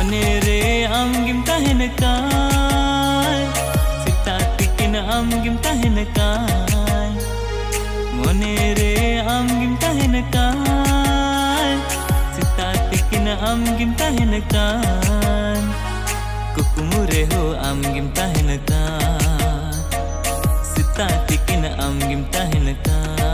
Mone re amgim tahen kai sitatikin amgim tahen kai Mone re amgim tahen kai sitatikin amgim tahen kai Kukumure ho amgim tahen kai sitatikin amgim tahen kai